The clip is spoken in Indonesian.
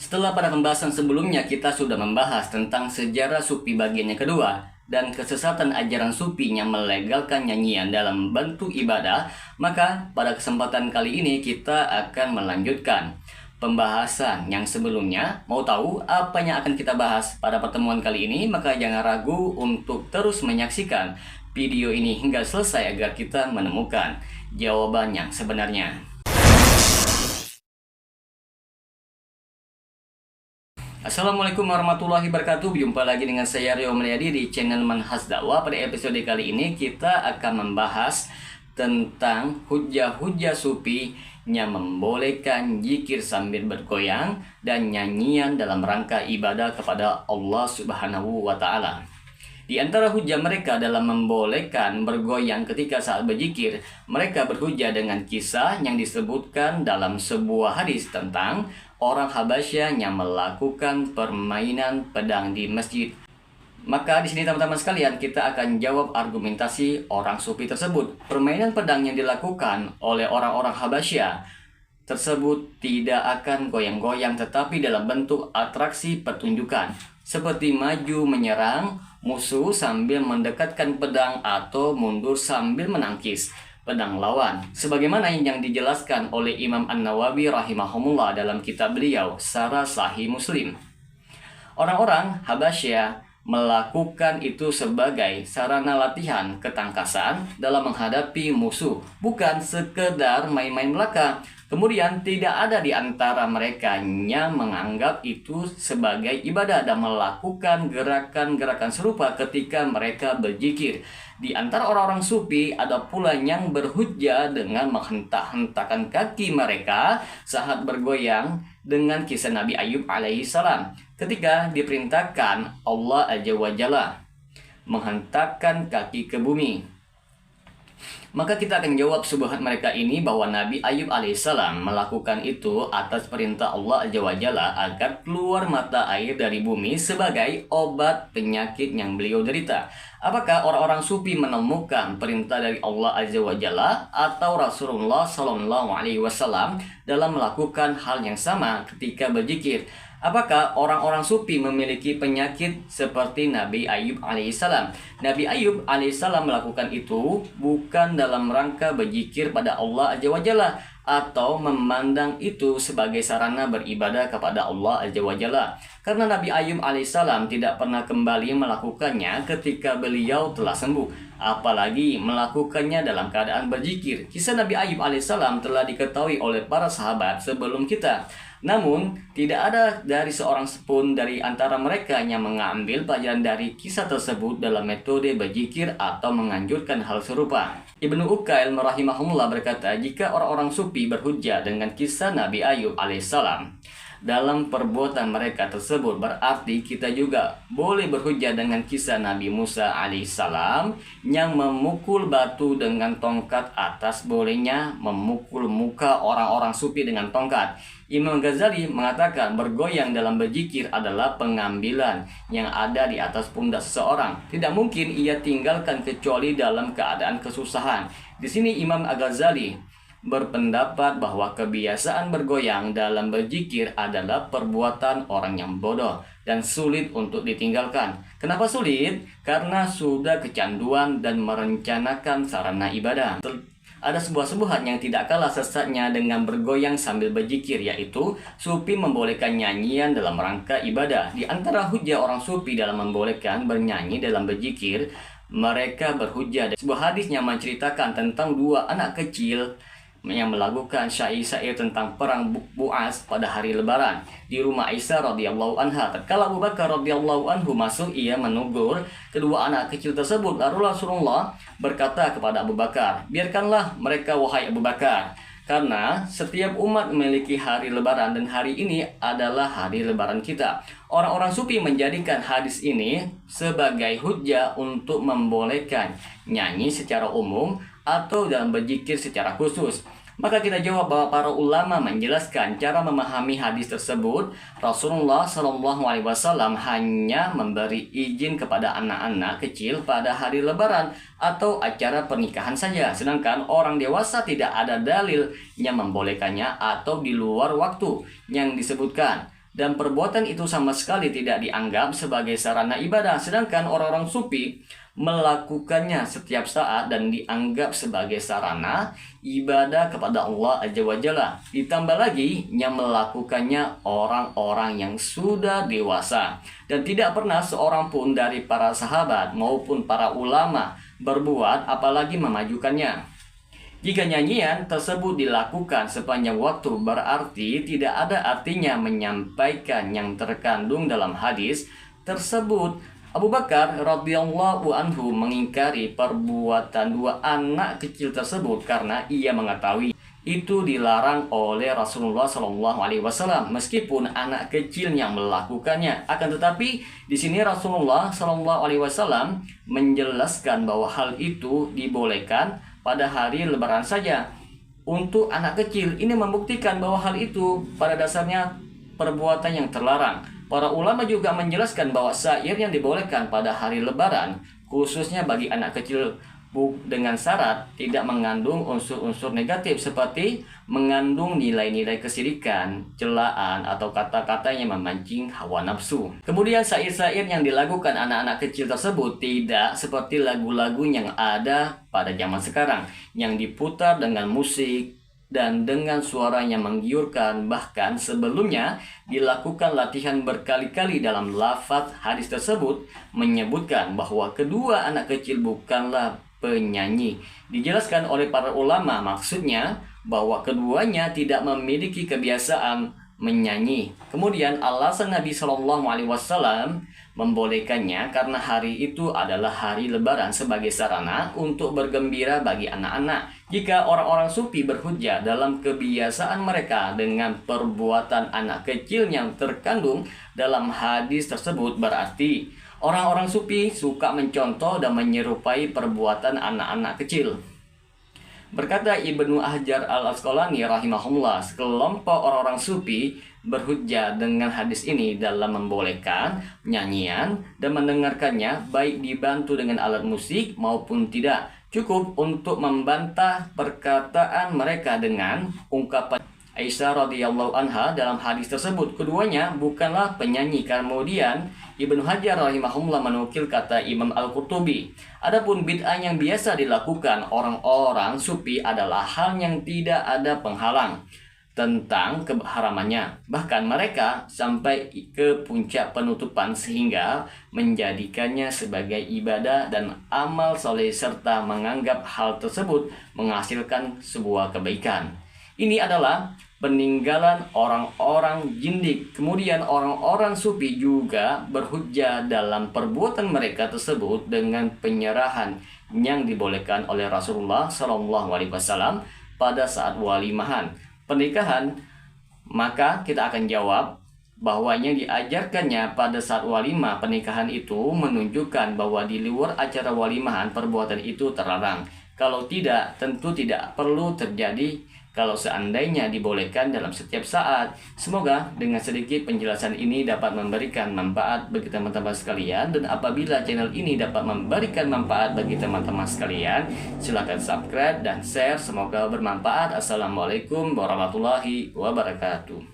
Setelah pada pembahasan sebelumnya kita sudah membahas tentang sejarah Sufi bagian yang kedua dan kesesatan ajaran Sufi yang melegalkan nyanyian dalam bentuk ibadah, maka pada kesempatan kali ini kita akan melanjutkan pembahasan yang sebelumnya. Mau tahu apa yang akan kita bahas pada pertemuan kali ini? Maka jangan ragu untuk terus menyaksikan video ini hingga selesai agar kita menemukan jawaban yang sebenarnya. Assalamualaikum warahmatullahi wabarakatuh. Jumpa lagi dengan saya Rio Meliadi di channel Manhaj Dakwah. Pada episode kali ini kita akan membahas tentang hujah-hujah Sufi yang membolehkan zikir sambil bergoyang dan nyanyian dalam rangka ibadah kepada Allah Subhanahu wa Ta'ala. Di antara hujah mereka dalam membolehkan bergoyang ketika saat berzikir, mereka berhujah dengan kisah yang disebutkan dalam sebuah hadis tentang orang Habasyah yang melakukan permainan pedang di masjid. Maka di sini teman-teman sekalian kita akan jawab argumentasi orang Sufi tersebut. Permainan pedang yang dilakukan oleh orang-orang Habasyah tersebut tidak akan goyang-goyang tetapi dalam bentuk atraksi pertunjukan, seperti maju menyerang musuh sambil mendekatkan pedang atau mundur sambil menangkis pedang lawan, sebagaimana yang dijelaskan oleh Imam An-Nawawi rahimahumullah dalam kitab beliau Syarah Sahih Muslim. Orang-orang Habasyah melakukan itu sebagai sarana latihan ketangkasan dalam menghadapi musuh, bukan sekedar main-main belaka. Kemudian tidak ada di antara mereka yang menganggap itu sebagai ibadah dan melakukan gerakan-gerakan serupa ketika mereka berzikir. Di antara orang-orang Sufi ada pula yang berhujjah dengan menghentak-hentakan kaki mereka saat bergoyang dengan kisah Nabi Ayub alaihissalam ketika diperintahkan Allah Azza wa Jalla menghentakkan kaki ke bumi. Maka kita akan jawab subhat mereka ini bahwa Nabi Ayub alaihissalam melakukan itu atas perintah Allah Azza wa Jalla agar keluar mata air dari bumi sebagai obat penyakit yang beliau derita. Apakah orang-orang Sufi menemukan perintah dari Allah Azza wa Jalla atau Rasulullah Sallallahu Alaihi Wasallam dalam melakukan hal yang sama ketika berzikir? Apakah orang-orang Sufi memiliki penyakit seperti Nabi Ayub alaihissalam? Nabi Ayub alaihissalam melakukan itu bukan dalam rangka berzikir pada Allah Azza wa Jalla atau memandang itu sebagai sarana beribadah kepada Allah Azza wa Jalla. Karena Nabi Ayub alaihissalam tidak pernah kembali melakukannya ketika beliau telah sembuh, apalagi melakukannya dalam keadaan berzikir. Kisah Nabi Ayub alaihissalam telah diketahui oleh para sahabat sebelum kita. Namun, tidak ada dari seorang pun dari antara mereka yang mengambil pelajaran dari kisah tersebut dalam metode berzikir atau menganjurkan hal serupa. Ibnu Ukail rahimahullah berkata, jika orang-orang Sufi berhujjah dengan kisah Nabi Ayub alaihissalam dalam perbuatan mereka tersebut, berarti kita juga boleh berhujjah dengan kisah Nabi Musa alaihissalam yang memukul batu dengan tongkat atas bolehnya memukul muka orang-orang Sufi dengan tongkat. Imam Ghazali mengatakan bergoyang dalam berzikir adalah pengambilan yang ada di atas pundak seseorang. Tidak mungkin ia tinggalkan kecuali dalam keadaan kesusahan. Di sini Imam Al-Ghazali berpendapat bahwa kebiasaan bergoyang dalam berzikir adalah perbuatan orang yang bodoh dan sulit untuk ditinggalkan. Kenapa sulit? Karena sudah kecanduan dan merencanakan sarana ibadah. Ada sebuah subhat yang tidak kalah sesatnya dengan bergoyang sambil berzikir, yaitu Sufi membolehkan nyanyian dalam rangka ibadah. Di antara hujah orang Sufi dalam membolehkan bernyanyi dalam berzikir, mereka berhujah sebuah hadis yang menceritakan tentang dua anak kecil yang melakukan syair-syair tentang perang Bu'as pada hari lebaran di rumah Aisyah radhiyallahu anha. Tatkala Abu Bakar radhiyallahu anhu masuk, ia menegur kedua anak kecil tersebut. Lalu Rasulullah berkata kepada Abu Bakar, biarkanlah mereka wahai Abu Bakar, karena setiap umat memiliki hari lebaran dan hari ini adalah hari lebaran kita. Orang-orang Sufi menjadikan hadis ini sebagai hujjah untuk membolehkan nyanyi secara umum atau dalam berzikir secara khusus. Maka kita jawab bahwa para ulama menjelaskan cara memahami hadis tersebut. Rasulullah Shallallahu Alaihi Wasallam hanya memberi izin kepada anak-anak kecil pada hari lebaran atau acara pernikahan saja, sedangkan orang dewasa tidak ada dalil yang membolehkannya atau di luar waktu yang disebutkan. dan perbuatan itu sama sekali tidak dianggap sebagai sarana ibadah, sedangkan orang-orang sufi melakukannya setiap saat dan dianggap sebagai sarana ibadah kepada Allah Azza wa Jalla. Ditambah lagi yang melakukannya orang-orang yang sudah dewasa, dan tidak pernah seorang pun dari para sahabat maupun para ulama berbuat apalagi memajukannya. Jika nyanyian tersebut dilakukan sepanjang waktu, berarti tidak ada artinya menyampaikan yang terkandung dalam hadis tersebut. Abu Bakar radhiyallahu anhu mengingkari perbuatan dua anak kecil tersebut karena ia mengetahui itu dilarang oleh Rasulullah SAW, meskipun anak kecil yang melakukannya. Akan tetapi di sini Rasulullah SAW menjelaskan bahwa hal itu dibolehkan pada hari Lebaran saja. Untuk anak kecil ini membuktikan bahwa hal itu pada dasarnya perbuatan yang terlarang. Para ulama juga menjelaskan bahwa syair yang dibolehkan pada hari Lebaran khususnya bagi anak kecil dengan syarat tidak mengandung unsur-unsur negatif seperti mengandung nilai-nilai kesyirikan, celaan, atau kata-kata yang memancing hawa nafsu. Kemudian syair-syair yang dilakukan anak-anak kecil tersebut tidak seperti lagu-lagu yang ada pada zaman sekarang yang diputar dengan musik dan dengan suara yang menggiurkan. Bahkan sebelumnya dilakukan latihan berkali-kali dalam lafaz hadis tersebut menyebutkan bahwa kedua anak kecil bukanlah penyanyi. Dijelaskan oleh para ulama maksudnya bahwa keduanya tidak memiliki kebiasaan menyanyi. Kemudian alasan Nabi SAW membolehkannya karena hari itu adalah hari Lebaran sebagai sarana untuk bergembira bagi anak-anak. Jika orang-orang sufi berhujjah dalam kebiasaan mereka dengan perbuatan anak kecil yang terkandung dalam hadis tersebut, berarti orang-orang sufi suka mencontoh dan menyerupai perbuatan anak-anak kecil. Berkata Ibnu Hajar al-Asqalani rahimahullah, sekelompok orang-orang sufi berhujjah dengan hadis ini dalam membolehkan nyanyian dan mendengarkannya baik dibantu dengan alat musik maupun tidak. Cukup untuk membantah perkataan mereka dengan ungkapan Aisyah radhiyallahu anha dalam hadis tersebut, keduanya bukanlah penyanyi. Kemudian Ibnu Hajar rahimahullah menukil kata Imam Al-Qurtubi, adapun bid'ah yang biasa dilakukan orang-orang sufi adalah hal yang tidak ada penghalang tentang keharamannya. Bahkan mereka sampai ke puncak penutupan sehingga menjadikannya sebagai ibadah dan amal soleh serta menganggap hal tersebut menghasilkan sebuah kebaikan. Ini adalah peninggalan orang-orang jindik. Kemudian orang-orang sufi juga berhujjah dalam perbuatan mereka tersebut dengan penyerahan yang dibolehkan oleh Rasulullah SAW pada saat walimahan pernikahan. Maka kita akan jawab bahwa yang diajarkannya pada saat walimah pernikahan itu menunjukkan bahwa di luar acara walimahan perbuatan itu terlarang. Kalau tidak, tentu tidak perlu terjadi kalau seandainya dibolehkan dalam setiap saat. Semoga dengan sedikit penjelasan ini dapat memberikan manfaat bagi teman-teman sekalian. Dan apabila channel ini dapat memberikan manfaat bagi teman-teman sekalian, silakan subscribe dan share. Semoga bermanfaat. Assalamualaikum warahmatullahi wabarakatuh.